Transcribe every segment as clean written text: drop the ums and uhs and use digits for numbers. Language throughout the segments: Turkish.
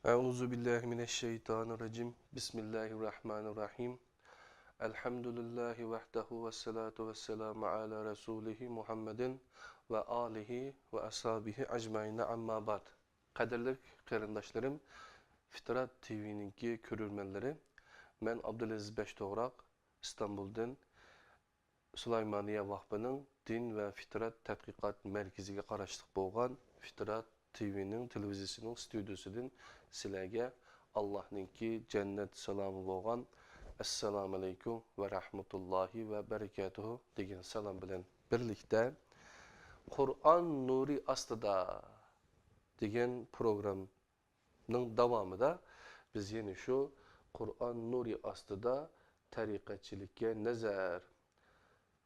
Euzu billahi mineşşeytanirracim. Bismillahirrahmanirrahim. Elhamdülillahi vahdehu ve salatu vesselamu ala Resulihi Muhammedin ve alihi ve ashabihi ecmaîn amma ba'd. Kaderlik qarindaşlarım, Fitrat TV'ninki körürmenleri. Men Abdülaziz Beştoğrak, İstanbul'dan Süleymaniye Vakfı'nın Din ve Fitrat Tədqiqat Merkezi'ne qaraşlıq bolğan Fitrat TV'nin televizyonunun stüdyosudan sizlerge Allah'ınki cennet selamı bolğan Esselamu Aleyküm ve Rahmetullahi ve Berekatuhu degan salam bilen birlikte Kur'an nuri astıda degan programның davamida biz yine şu Kur'an nuri astıda tariqatçilikka nazar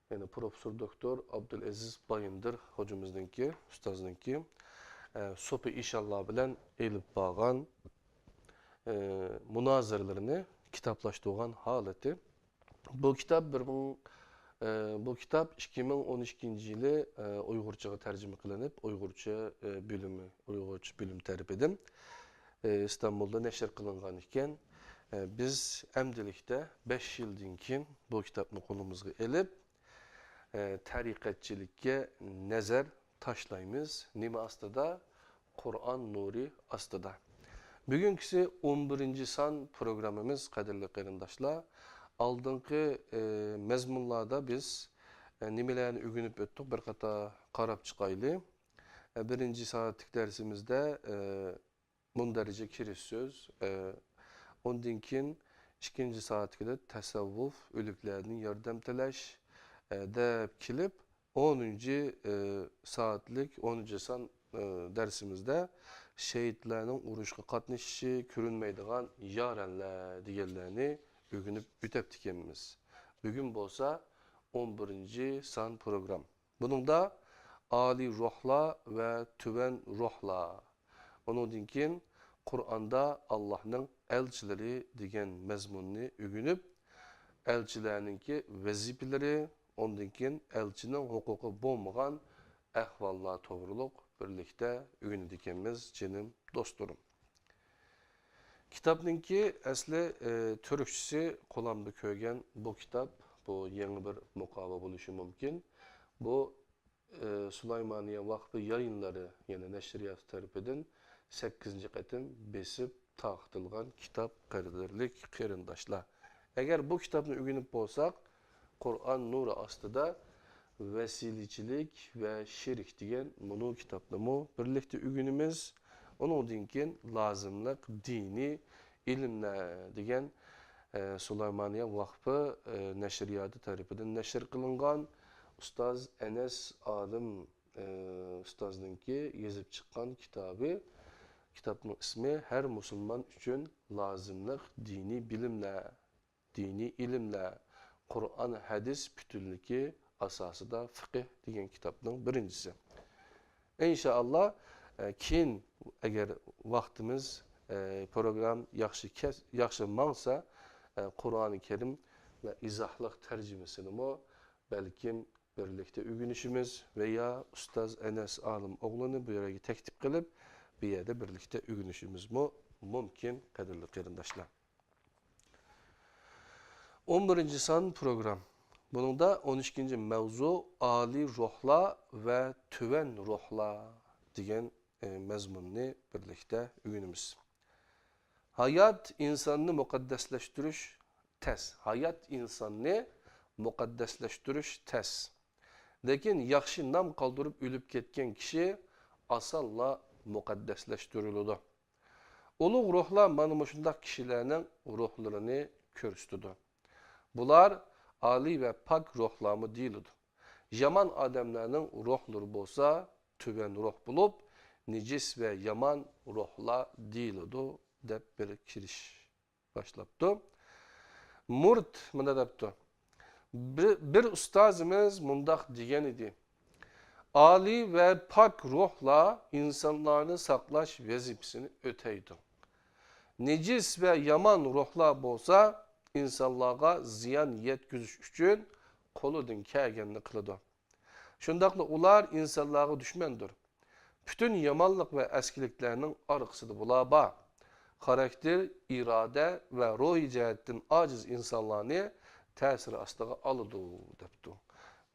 yani Profesör Doktor Abdülaziz Bayındır hocamızdınki, ustazdınki sopi inşallah bilen elip bağan münazırlarını kitaplaştırgan haleti. Bu kitap 2012 yılı Uygurçaga tercüme kılınıp Uygurça bölüm terip edin. İstanbul'da neşr kılıngan iken biz emdilikte 5 yıldan keyin bu kitapni kolumuzga elip tariqatçilikka nazar taşlaymiz. Nima astıda? Kur'an nuri astıda. Bugünkisi 11. san programımız kadirli qarindaşlar. Aldınki mezmunlarda biz nimelerini ügünüp öttük, bir kata qarab çıkaylı. Birinci saatlik dersimizde mundarıca kiriş söz. Ondan keyin ikinci saatlikde tasavvuf, ölüklerinin yardım telaş dep kilip 10. saatlik 10. san dersimizde şehitlerinin uruşqa qatnaşışı, körünmeydiğen yarenler diyenlerini ögünüp ütep dikemimiz. Bugün bolsa 11. san program. Bunun da Ali ruhla ve tüven ruhla. Onun için Kur'an'da Allah'ın elçileri diyen mezmununu ögünüp elçilerininki vezipeleri, ondan keyin elçinin hukuku bolmagan ahvallar toğruluk birlikte ögünü dikemiz canım dostlarım. Kitapninki asli Türkçesi qo'lamda ko'rgan bu kitap, bu yeni bir muqova bo'lishi mumkin. Bu Süleymaniye Vakfı yayınları yani neşriyat tarafidan 8. qatim besip taqtilgan kitap qadirlik qarindaşlar. Eğer bu kitabını ögünüp bolsak, Kur'an nuru astıda vesiliçilik ve şirk diyen bunu kitaplamı birlikte ügünümüz. Onun için lazımlık dini ilimler diyen Süleymaniye Vakfı neşriyatı tarafından neşr kılıngan Ustaz Enes Adım ustazdınki yazıp çıkan kitabı. Kitabın ismi her Müslüman için lazımlık dini bilimler, dini ilimler, Kur'an hadis bütünlüğü asası da fıkıh diyen kitabın birincisi. İnşallah keyin eğer vaktimiz program yaxşı mansa Kur'an-ı Kerim ve izahlık tercümesini o belki birlikte ügünüşümüz veya Ustaz Enes Alım oğlunu bu yere teklif kılıp bir yerde birlikte ügünüşümüz mümkün kadirli qarindaşlar. 11. san program. Bunun da 12. mevzu Ali ruhla ve tüven ruhla diyen mezmununu birlikte ügünümüz. Hayat insanını mukaddesleştiriş tez. Hayat insanını mukaddesleştiriş tez. Lekin yaxşı nam kaldırıp ölüp ketken kişi asalla mukaddesleştirildi. Uluq ruhlar mana şundaq kişilerinin ruhlarını körüstüdü. Bunlar Ali ve pak ruhlamı değildi. Yaman adamlarının ruhları bolsa tüven ruh bulup necis ve yaman ruhla değildi dep bir kiriş başlaptı. Murt mına depti. Bir ustazımız mundak diyen idi. Ali ve pak ruhla insanlarını saklaş vazifesini öteydi. Necis ve yaman ruhla bolsa insanlığa ziyan yetküzüş üçün koludun kərgenini kılıdı. Şundaqla ular insanlığa düşmendir. Bütün yamanlık ve eskiliklerinin arıqsıdır bulaba. karakter, irade ve ruhi cihetten aciz insanlarını tesiri astığı alıdı deptu.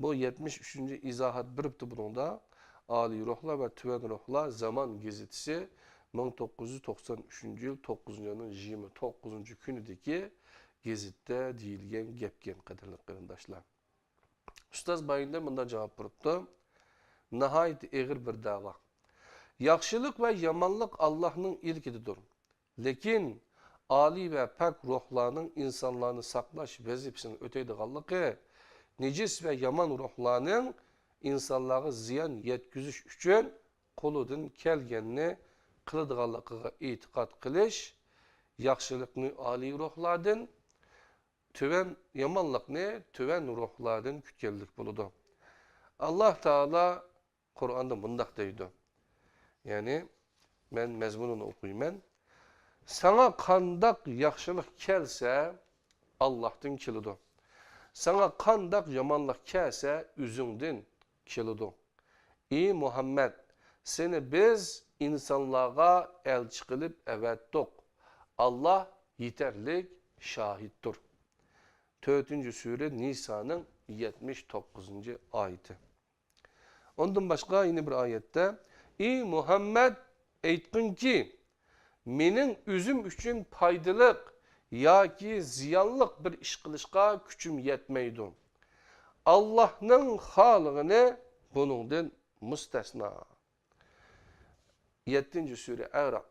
Bu 73. izahat biripti bununda. Ali ruhla ve tüven ruhla zaman gezitisi 1993 yıl 9. ayının 29. günüdeki gezitte deyilgen gepken kadarlı kırındaşlar. Ustaz bayında bunda cevap biripti. Nihayet eğir bir dava. Yaxşılık ve yamanlık Allah'ın ilkidir. Lekin Ali ve pak ruhlarının insanlarını saklaş vazifesini öteydiğanlığı, necis ve yaman ruhlarının insanlara ziyan yetkizüş üçün koludun kelgenini kılıdığanlığı itikat kılış, yaxşılıkını Ali ruhlardan, tüven yamanlıkını tüven ruhlardan kütkellik buludu. Allah Teala Kur'an'da bundak deydi. Yani ben mezmununu okuyayım. Sana kandak yaxşılık kelse Allah'tan kilidu. Sana kandak yamanlık kelse üzündün kilidu. Ey Muhammed, seni biz insanlığa elçi kılıp evettik. Allah yeterlik şahittir. 4. Sure Nisa'nın 79. ayeti. Ondan başka yine bir ayette Ey Muhammed eytkin ki menin üzüm üçün paydılık ya ki ziyanlık bir iş kılışka küçüm yetmeydi. Allah'ın halığını bunundan müstesna. 7. Sure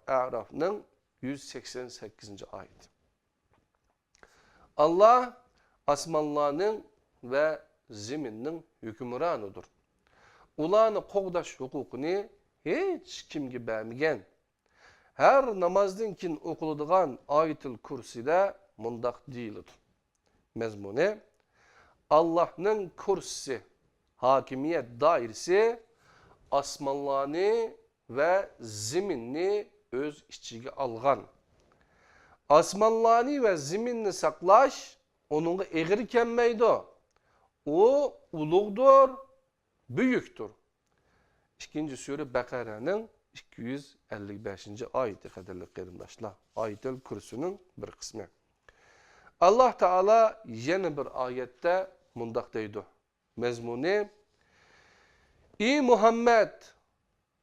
A'raf'ın 188. ayet. Allah asmanlarının ve zeminin hükümranıdır. Ulanı qoğdaş hukukunu hiç kimge bermegen. Her namazdan kin okuluduğun Ayet-ül Kürsi'de mundak değildir. Mezmunu Allah'ın kürsüsü, hakimiyet dairesi asmanlarını ve zeminini öz içine algan. Asmanlarını ve zeminini saklaş, onunla eğri kenmeydi. O uluğdur, büyüktür. 2. Sure Bakara'nın 255. ayeti kadarlı kıyımdaşlar. Ayet-ül Kürsü'nün bir kısmı. Allah Teala yeni bir ayette mundak deydi. Mezmunu Ey Muhammed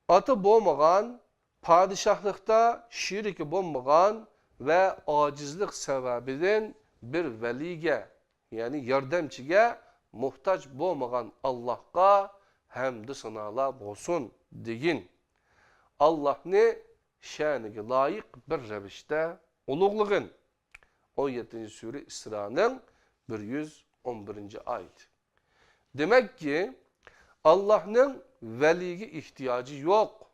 atı boğmağan, padişahlıkta şiriki boğmağan ve acizlik sebebiden bir velige yani yardımcıya muhtaç boğmağan Allah'a hamd sanalar olsun deyin. Allah ne şanıge layık bir revişte uluğluğun. 17. Sure İsra'nın 111. ayet. Demek ki Allah'ın veliye ihtiyacı yok.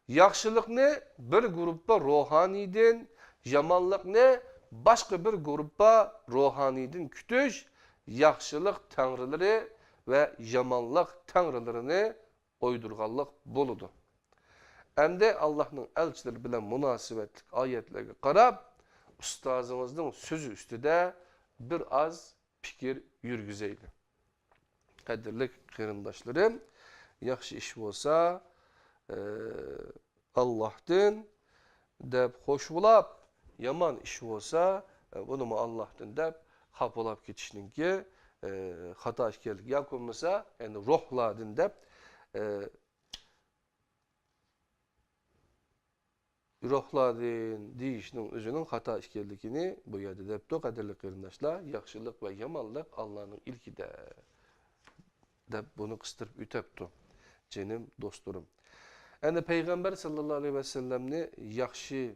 Yaxşılık ne bir gruppa ruhaniden, yamanlık ne başka bir gruppa ruhaniden kütüş, yaxşılık tanrıları ve yamanlık tanrılarını uydurganlık buludu. Hem de Allah'ın elçileri bilen münasebetlik ayetlerine karab, ustazımızın sözü üstüde bir az fikir yürgüzeydi. Kadirli kırındaşlarım, yaxşı iş olsa Allah'tan deb hoş bulap, yaman iş olsa bunu mu Allah'tan deb hap olap geçişinin ki hata işkerlik yapılmasa yani ruhladın deb ruhladın deyişinin özünün hata işkerlikini bu yerde deb kadirli kırındaşlar, yaxşılık ve yamanlık Allah'ın ilki de deb bunu kıstırıp üteptu. Canım dostlarım. Yani Peygamber sallallahu aleyhi ve sellem'ni yaxşı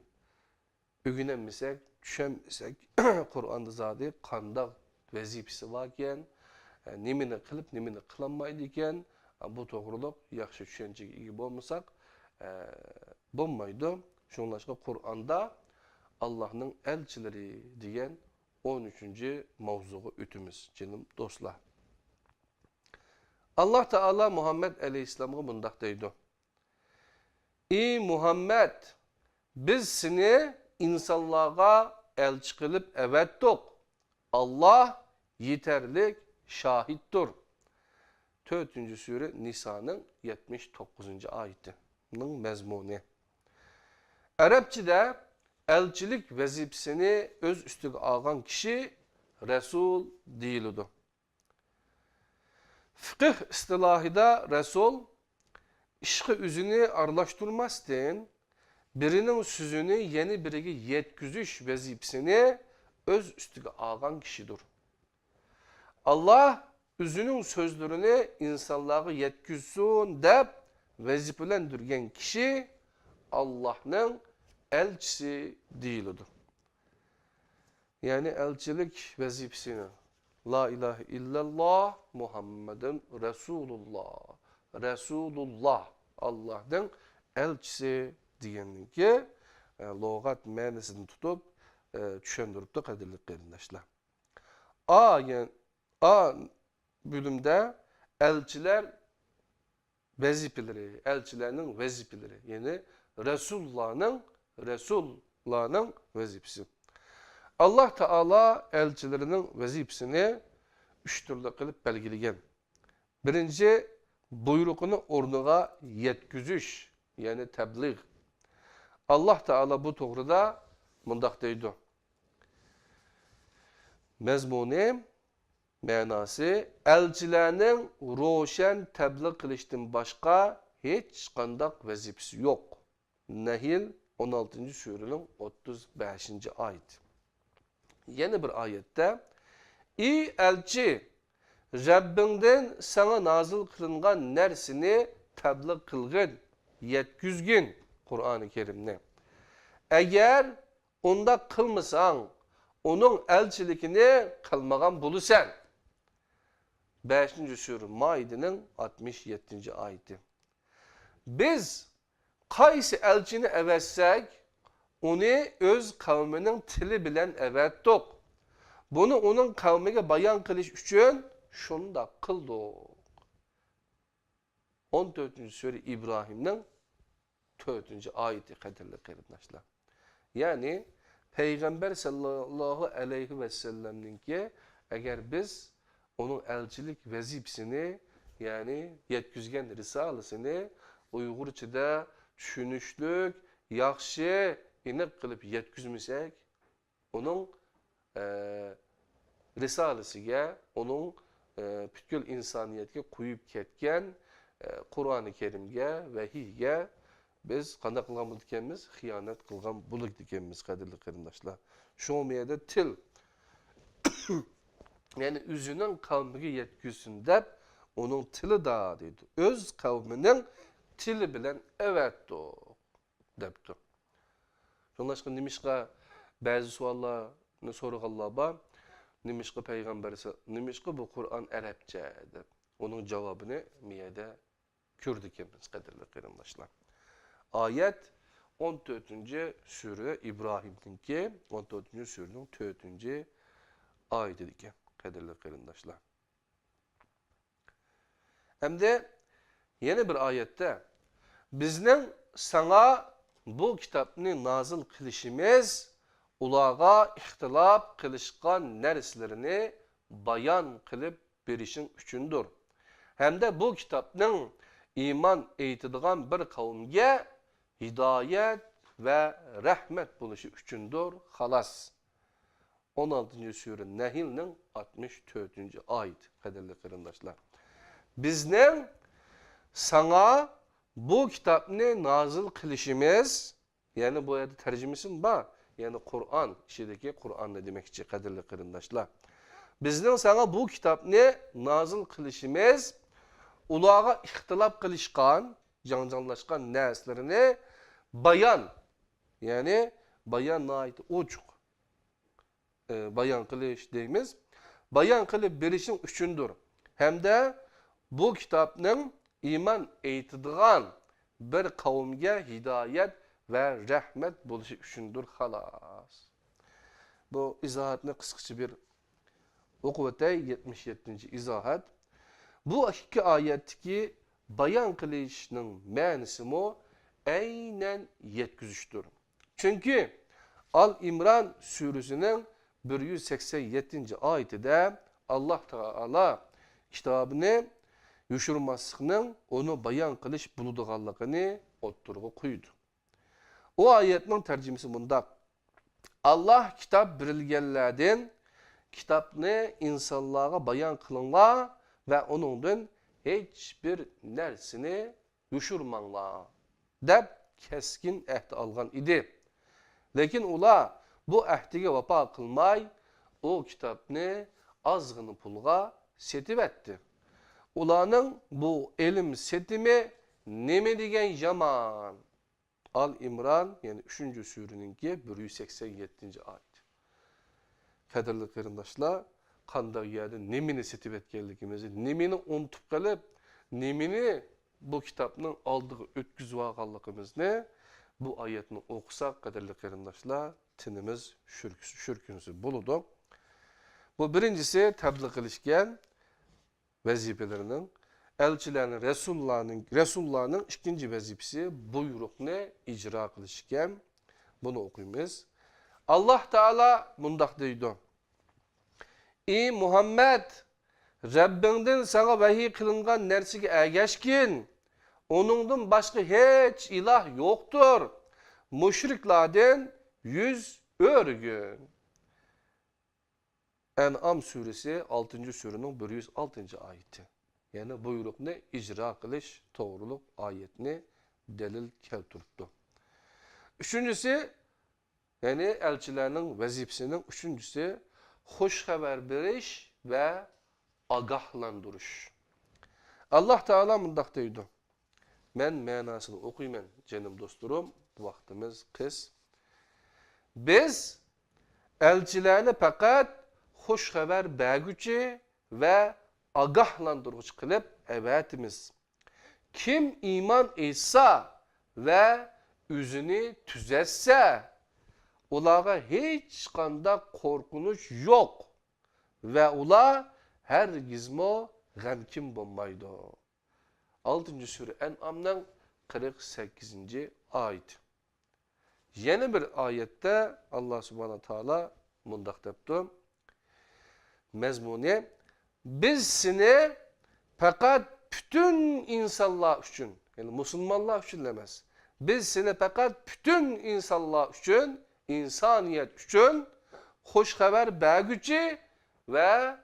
ögünemesek, düşemesek, Kur'an'da zaten kandak vazifesi varken, nemini kılıp nemini kılanmaydı iken, bu doğruluk yaxşı düşünceye iyi olmasak, bulmaydı. Şunlaşka Kur'an'da Allah'ın elçileri diyen 13. mavzuğu ütümüz, canım dostlar. Allah Teala Muhammed Aleyhisselam'a bundak deydi. Ey Muhammed, biz seni insanlığa elçi kılıp evettik. Allah yeterlik şahittir. 4. Sure Nisa'nın 79. ayetinin mezmunu. Arapçada elçilik vazifesini öz üstüge algan kişi Resul değildi. Fıkıh istilahida Resul, işki üzünü arlaştırmazken, birinin sözünü yeni birine yetküzüş vazifesini öz üstüge algan kişidir. Allah özünün sözlerini insanlara yetküzsün deyip vazifelendirgen kişi Allah'ın elçisi değildir. Yani elçilik vazifesini La ilahe illallah Muhammedun Resulullah. Resulullah Allah'ın elçisi diyenin ki logat menisini tutup düşündürüp de kadirlik kerindaşlar. A bölümde elçiler vazifeleri, elçilerin vazifeleri. Yani Resulullah'ın vazifesi. Allah Teala elçilerinin vazifesini üç türlü kılıp belgilegen. Birinci, buyruğunu ornuğa yetküzüş, yani tebliğ. Allah Teala bu doğruda mındak deydi. Mezmuni, manası, elçilerinin roşen tebliğ kılıştın başka hiç kandak vazifesi yok. Nehil 16. surenin 35. ayet. Yeni bir ayette, "İ elçi, Rabbinden sana nazil kılıngan nersini tebliğ kılgın, yetküzgün." Kur'an-ı Kerim'ne. Eğer onda kılmasan, onun elçilikini kılmagan bulusan. 5. sure Maide'nin 67. ayeti. Biz kaysi elçini evetsek, onu öz kavminin tili bilen evettik. Bunu onun kavmine bayan kılış için şunu da kıldık. 14. sure İbrahim'nin 4. ayeti kaderli kıymetler. Yani Peygamber sallallahu aleyhi ve sellem'nin ki eğer biz onun elçilik vazifesini yani yetküzgen risalesini Uygurçada düşünüşlük, yaxşı, inek kılıp yetküzmesek onun risalesiga, onun bütkül insaniyetke kuyup ketken Kur'an-ı Kerim'ge, vehiyge biz qanday qılgan dikenimiz, xiyanet qılgan buluk dikenimiz kadirli kıymetler. Şu meyede til yani üzünün kavmine yetküsün dep onun tili da deydi. Öz kavminin tili bilen evet o depti. Şonlaşqa nimişqa bazı suallarını sorğanlar bar. Nimişqa peygamberse, nimişqa bu Kur'an Arapça dep. Onun cevabını miyede kürdikemiz kadirli kıymetler. Ayet 14. sure İbrahim'ninki 14. surenin 4. ayeti diken kadirli kıymetler. Hem de yeni bir ayette bizden sana bu kitabını nazil kılışımız ulağa ihtilaf kılışkan nerslerini bayan kılıp berişin üçündür. Hem de bu kitabın iman eytidigan bir kavmge hidayet ve rahmet buluşu üçündür. Halas. 16. sure Nehil'nin 64. ayet kaderli kıymetler. Bizden sana bu kitabını nazil kılışımız, yani bu ayette tercümesi mi var? Yani Kur'an, işedeki Kur'an ne demekçi kadirli kıymetler. Bizden sana bu kitabını nazil kılışımız, ulağa ihtilaf kılışkan, cancanlaşkan neslerini bayan, yani bayan ait uçuk, bayan kılış deyimiz, bayan kılıp berişin üçündür. Hem de bu kitabın iman eytidigan bir kavmge hidayet ve rahmet buluşu üçündür halas. Bu izahatını kıskıcı bir okuvete 77. izahat. Bu iki ayetteki bayan kılışının manisi mu aynen yetküzüştür. Çünkü Al-İmran suresinin 187. ayetinde Allah Teala kitabını yuşurmasının onu bayan kılış buluduğallıqını otturğu koydu. O ayetin tercümesi bunda. Allah kitap birilgenlerden kitapni insanlara bayan kılınla ve onundan hiçbir nersini düşürmanla deb keskin ehd algan idi. Lekin ular bu ehdige vapa kılmay o kitapni azgını pulga setip etdi. Ulanın bu elim setimi neme degen yaman. Al İmran yani 3. sürününki 187. ayet. Kadirli kırındaşlar, kanda yerde nemini setip etkenlikimizi, nemini unutup kalıp, nemini bu kitabın aldığı ötküz vakallıkımızı bu ayetini okusak kadirli kırındaşlar, tinimiz şürkünsü buludu. Bu birincisi tebliğ kılışken vazifelerinin, elçilerin, Resulullah'ın ikinci vazifesi buyrukunu icra kılışken bunu okuyumuz. Allah Teala mundak deydi. Ey Muhammed, Rabbinden sana vahiy kılıngan nersige ergeşkin, onundan başka hiç ilah yoktur. Müşriklerden yüz örgün. En'am suresi 6. surunun 106. ayeti. Yani buyrukunu icra kılış doğruluk ayetini delil keltirdi. Üçüncüsü, yani elçilerinin vazifesinin üçüncüsü hoş haber veriş ve agahlandırış. Allah Teala mundak deydi. Men manasını okuyman canım dostlarım. Bu vaktimiz kız. Biz elçilerini fakat hoş haber bergücü ve agahlandırıcı kılıp evetimiz. Kim iman etse ve üzünü tüzetse ulara hiç kanda korkunuş yok ve ula her gizmo gamkim bulmaydı. 6. sure En'am'dan 48. ayet. Yeni bir ayette Allah subhanahu teala mundak depti. Mezmuni biz seni fakat bütün insanlar için yani Müslümanlar için demez. Biz seni fakat bütün insanlar için insaniyet için hoş haber bergücü ve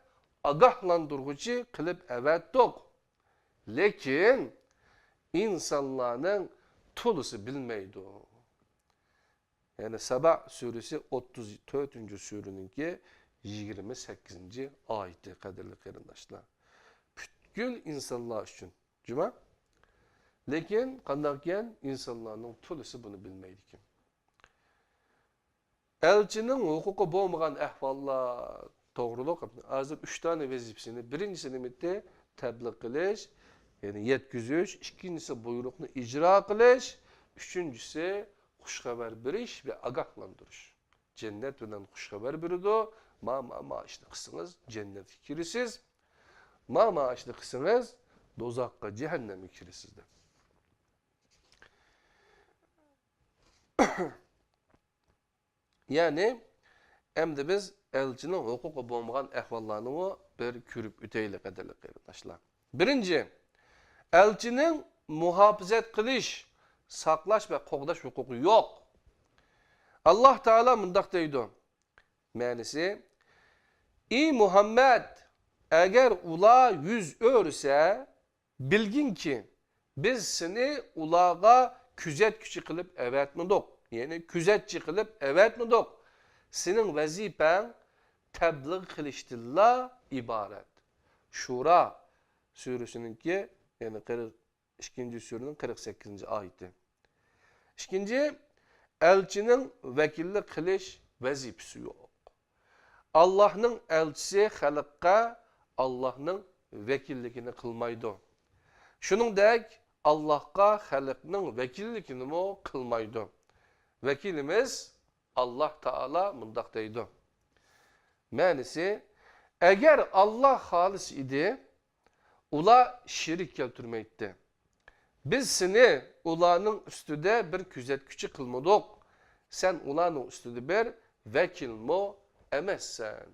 agahlandırıcı kılıp evettik. Lekin insanların tulusu bilmeydi. Yani Sabah suresi 34. surununki 28. ayeti kadirli kırındaşlar. Bütün insanlar için. Cuma. Lekin kandakken insanların tulusu bunu bilmeydi ki. Elçinin hukuku bulmayan ehvallar doğruluk. Azır 3 tane vazifesini. Birincisi nimitte tebliğ kılış, yani yetküzüş. İkincisi buyrukunu icra kılış. Üçüncüsü hoş haber veriş ve agahlandırış. Cennet önen hoş haber veriyordu. Ma işte kısınız cennet kirisiz. Ma işte kısınız dozakka cehennem kirisizdi. Yani hem de biz elçinin hukuku bulmayan ehvallarını bir kürüp üteyli kadarlı arkadaşlar. Birinci, elçinin muhafizet kılış, saklaş ve qoğdaş hukuku yok. Allah Teala mundak deydi. Manisi, ey Muhammed, eğer ula yüz örse, bilgin ki biz seni ulağa küzet küçük kılıp evetmedik. Yani küzetçi kılıp evetmedik. Senin vazifen tebliğ kılıştırla ibaret. Şura suresinin yani 42. surenin 48. ayeti. İkinci, elçinin vekillik kılış vazifesi yok. Allah'ın elçisi halkka Allah'ın vekillikini kılmaydı. Şunun dek Allah'ka halkının vekillikini mi kılmaydı. Vekilimiz Allah Teala mundak deydi. Manisi, eğer Allah halis idi, ula şirik keltirmeydi. Biz seni ulanın üstüde bir küzet küçük kılmadık. Sen ulanın üstüde bir vekil mi emezsen.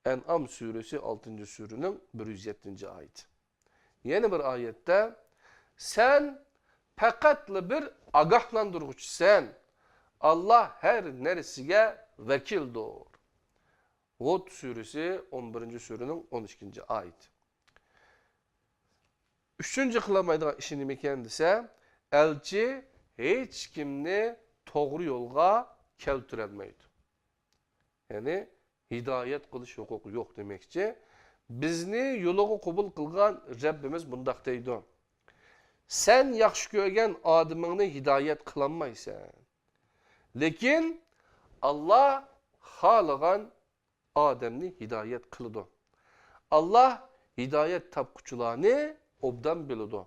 En'am suresi 6. surunun 107. ayet. Yeni bir ayette sen fekatlı bir agahlandırıcı sen. Allah her neresiga vekildir. Hud suresi 11. surenin 12. ayeti. Üçüncü kılamaydigan işi nima ekan desa, elçi hech kimni to'g'ri yo'lga keltirolmaydi. Yani hidayet qilish huquqi yo'q demekçi. Bizni yo'liga qabul qilgan Rabbimiz bundaq deydi. Sen yaxshi ko'rgan odamingni hidayet qilolmaysan. Lekin Allah xolagan odamni hidayet qiladi. Allah hidayet topquchilarni obdan biladi.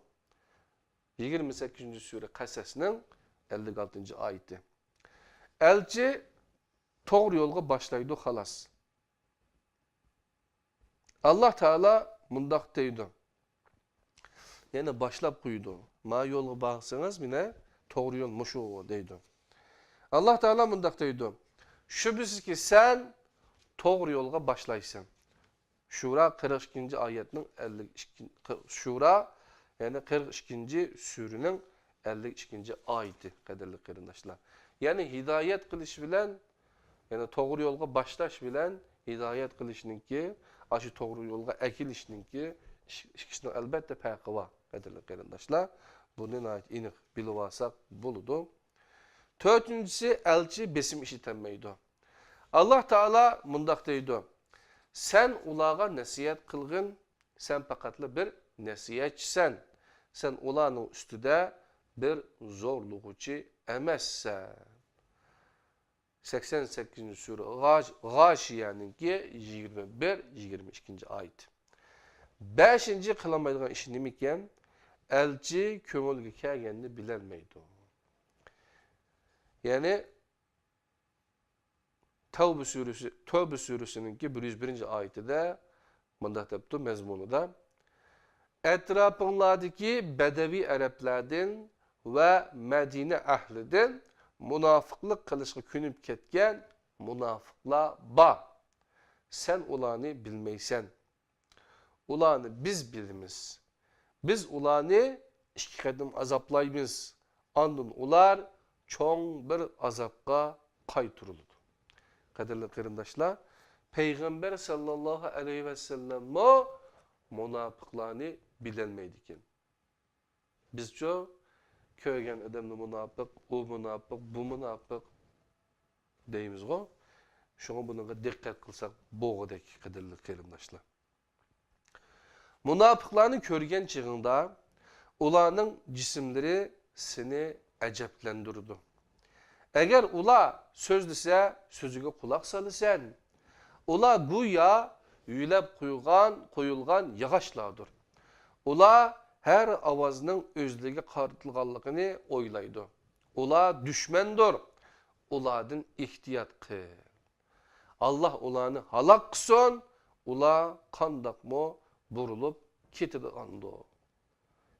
28. sure Qasasning 56. ayeti. Elçi to'g'ri yo'lga boshlaydi xolos. Allah Teala mundaq deydi. Yani başlap qo'ydi. Ma yo'lga borsangiz, mine to'g'ri yo'l mushu deydi. Allah Teala mundaq deydi. Shubhisizki sen to'g'ri yo'lga boshlaysan. Şura 42. ayetning 52. Şura yani 42. surening 52. ayeti qadrli qarindoshlar. Yani hidayet qilish bilan, yani to'g'ri yo'lga boshlash bilan hidayet qilishninki, aşı to'g'ri yo'lga akilishninki ikkisining albatta farqi bor, qadrli qarindoshlar. Buni aniq bilib olsak bo'ladi. To'rtinchisi, elchi besim ishitanmaydi. Allah Teala mundaq deydi. Sen ularga nasihat qilgin, sen faqatla bir nasihatchisan. Sen ularning ustida bir zo'rlug'uchi emassan. 88. sure G'ashiyaninki 21-22. ayet. 5. qilolmaydigan ish nima ekan? Elchi ko'ngilga kelganini bilolmaydi. Yani Tövbe suresininki 101. ayetida mundaq debdi mazmunida: etrafınlardaki bedevi Araplardan ve Medine ahlidan münafıklık kılışga künüp ketken münafıklar var. Sen ulanı bilmeysen. Ulanı biz bilimiz. Biz ulanı iki kadım azaplaymiz. Andın ular çoğun bir azapka kaytırıldı. Kadirli kırındaşlar, Peygamber sallallahu aleyhi ve sellem münafıklarını bilinmeydikin. Biz çok köygen adamlı münafık, o münafık, bu münafık deyimiz o. Şuna buna dikkat kılsak boğudaki kadirli kırındaşlar. Münafıklarını körgen çığında ulanın cisimleri seni əcəbləndirdi. Eğer ula söz dese sözüge kulak salısan, ula güya yüylep koyulgan yağaçlardır. Ula her avazının özlüğe kartılganlığını oylaydı. Ula düşmendir. Uladın ihtiyat kıl. Allah ulanı halak kılsın, ula kandak mı burulup kitidi andı.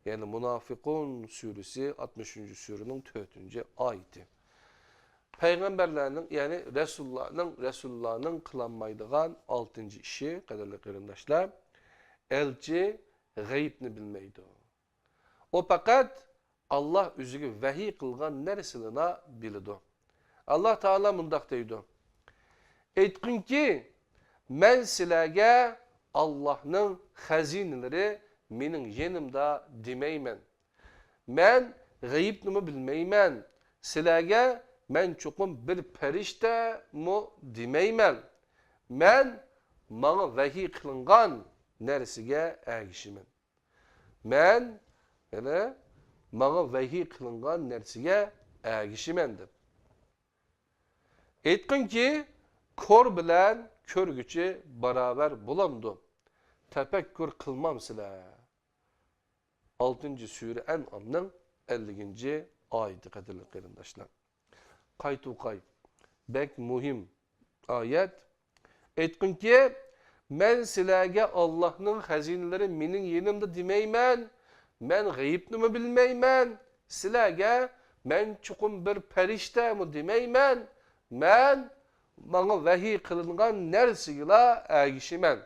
Yani Münafıkun suresi 60. surenin 4. ayeti. Peygamberlerinin yani Resulullah'ın kılanmaydıgan 6. işi kadarlı kırındaşlar, elçi gayibni bilmeydi. O fakat Allah üzüge vahiy kılgan neresine bilidi. Allah Teala mundaq deydi. Aytqin ki, men sizlarga Allah'ın hazineleri mening yenimda demeymen. Men gayibni bilmeymen. Sizlarga men çokum bir perişte mu demeymen. Men bana vahiy kılıngan neresiga ergişimen. Men bana vahiy kılıngan neresiga ergişimen deb. Aytqin ki, kor bilen körgüçü beraber bulamdı. Tefekkür kılmam sizlar. 6. sure En'am'ның 50. ayeti kadirli kırındaşlar. Kaytu kay. Bek muhim ayet. Aytqin ki, men sizlarga Allah'ın hazineleri mening yenimda demeymen. Men gayibni bilmeymen. Sizlarga men çuqum bir perişte mi demeymen. Men bana vahiy kılıngan nersigila ergişimen.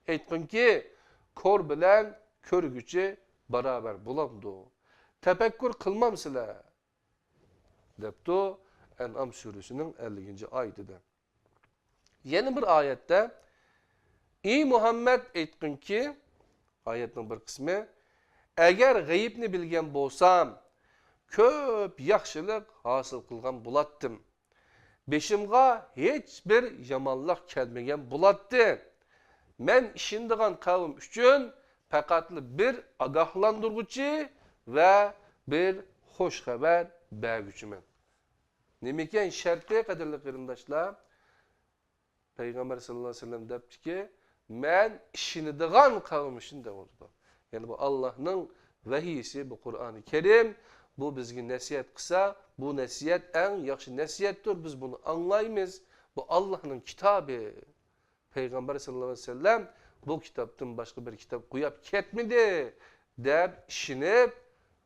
Aytqin ki, kor bilen körgüçü beraber bulamdı. Tefekkür kılmam sizlar. Deptu En'am suresinin 50. ayetida. Yeni bir ayette "Ey Muhammed aytqin ki" ayetning bir qismi "Eğer g'ayibni bilgan bo'lsam, ko'p yaxshilik hosil qilgan bo'latdim. Beshimga hech bir yomonlik kelmagan bo'latdi. Men ishindigan qavm uchun faqat bir ogohlantiruvchi va bir xush xabar berguchiman." Nimakan sharti qadrli qarindoshlar? Peygamber sallallahu aleyhi ve sellem depti ki, men işinidigan kavim için de oldu. Yani bu Allah'ın vahiysi, bu Kur'an-ı Kerim, bu bizge nasihat kısa, bu nasihat en yaxşı nasihattir. Biz bunu anlaymayız. Bu Allah'ın kitabı. Peygamber sallallahu aleyhi ve sellem bu kitaptan başka bir kitap koyup ketmedi. Dep işinip,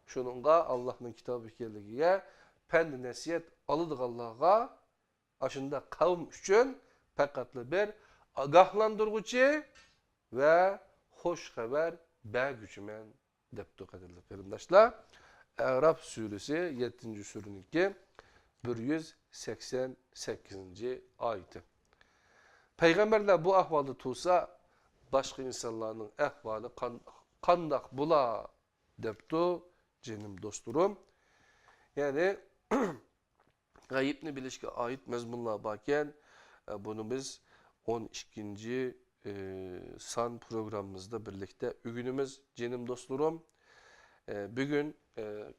şununla Allah'ın kitabı kelligiye, pendi nasihat alıdık Allah'a, aşında kavim için, faqatlı bir agahlandırgıcı ve hoş haber bergücümen depti qadrli qarindoshlar. Araf suresi 7. sureniki 188. ayeti. Peygamberler bu ahvalda tursa başka insanların ahvali qandaq bula depti cenim dosturum. Yani g'ayibni bilishga ait mazmunlar barken bunu biz 12. san programımızda birlikte ügünümüz cenim dostlarım. Bugün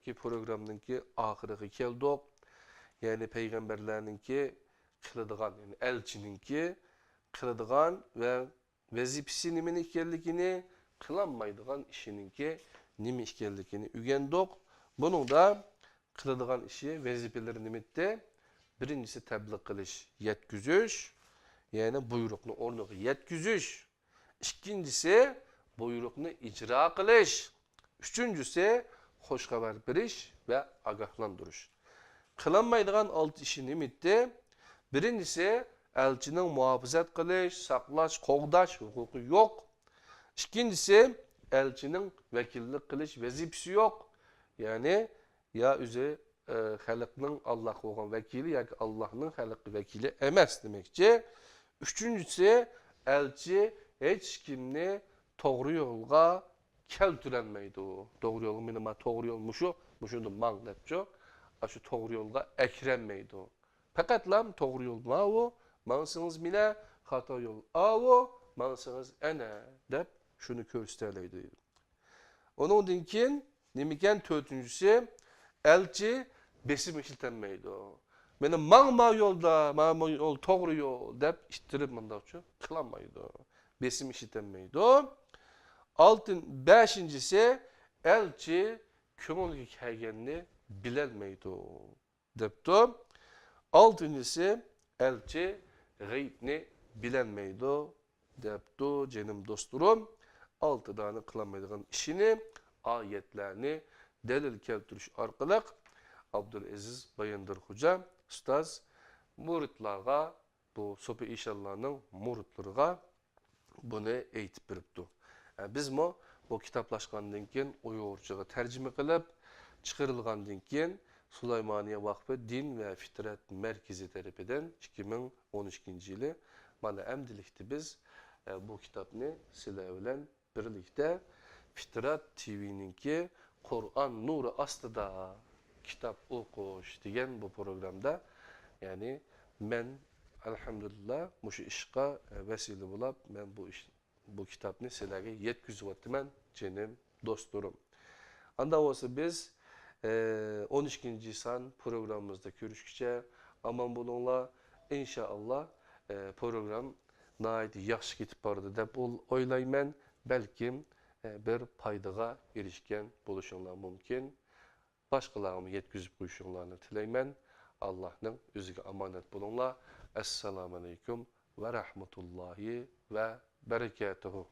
ki programınki ahırıqı keldik. Yani peygamberlerinki kılıdıgan, yani elçininki kılıdıgan ve vazifesi nimin ikellikini kılanmaydıgan işininki nimi ikellikini ügendik. Bunun da kılıdıgan işi, vazifeleri nimitti. Birincisi tebliğ kılış, yetküzüş. Yani buyruklu ornuğu yetküzüş. İkincisi buyruklu icra kılış. Üçüncüsü hoş haber veriş ve agahlandırış. Kılanmaydıgan alt işi nimitti. Birincisi elçinin muhafazat kılış, saklaş, qoğdaş hukuku yok. İkincisi elçinin vekillik kılış vazifesi yok. Yani ya üzü xalqning Allah qo'ygan vakili yoki Allohning xalqi vakili emas demekçi. Üçüncüsü elçi hech kimni to'g'ri yo'lga keltirilmaydi. To'g'ri yo'l menima to'g'ri yo'l mushuni manglatchi. Shu to'g'ri yo'lga akranmaydi. Faqatlam to'g'ri yo'l ma'u, mansingiz mina xato yo'l avu, mansingiz ana deb shuni ko'rsatadi. Ondan keyin nimikan to'rtinchisi elçi besim işletilmeydi. Benim mağma yolda, mağma yol doğru yol dep iştirip mındakçı kılamaydı. Besim işletilmeydi. Beşincisi elçi kömürlük kelgenini bilelmeydi depti. Altıncısı elçi g'aybni bilelmeydi depti cenim dosturum. 6 tane kılamaydıgan işini, ayetlerini delil keltiriş arkalık Abdülaziz Bayındır Hoca ustaz muritlarga, bu Sopi İnşallah'ın muritlarga bunu eğitip beripti. Biz bu kitaplaşkandan keyin Uyg'urchaga tercüme qilib chiqarilgandan keyin Sulaymaniye Vakfı Din ve Fitrat Merkezi tarafidan 2012-yili mana emdilikte biz bu kitapni sizlar bilan birlikte Fitrat TV'ninki Kur'an nuru astida kitap o'qish degan bu programda yani men elhamdülillah mushu ishqa vesile bo'lib men bu kitapni sizlarga yetkazyapman cenim dostlarım. Anda olsa biz 12. san programımızda görüşkice aman bulunla inşallah program naydi yaxshi ketib bordi deb o'ylayman. Belkim bir paydaga erişken buluşunlar mümkün. Başkalarımı yetkizip koyuşunlarını tileymen. Allah'ın özüge amanet bulunla. Esselamu Aleyküm ve Rahmetullahi ve Berekatuhu.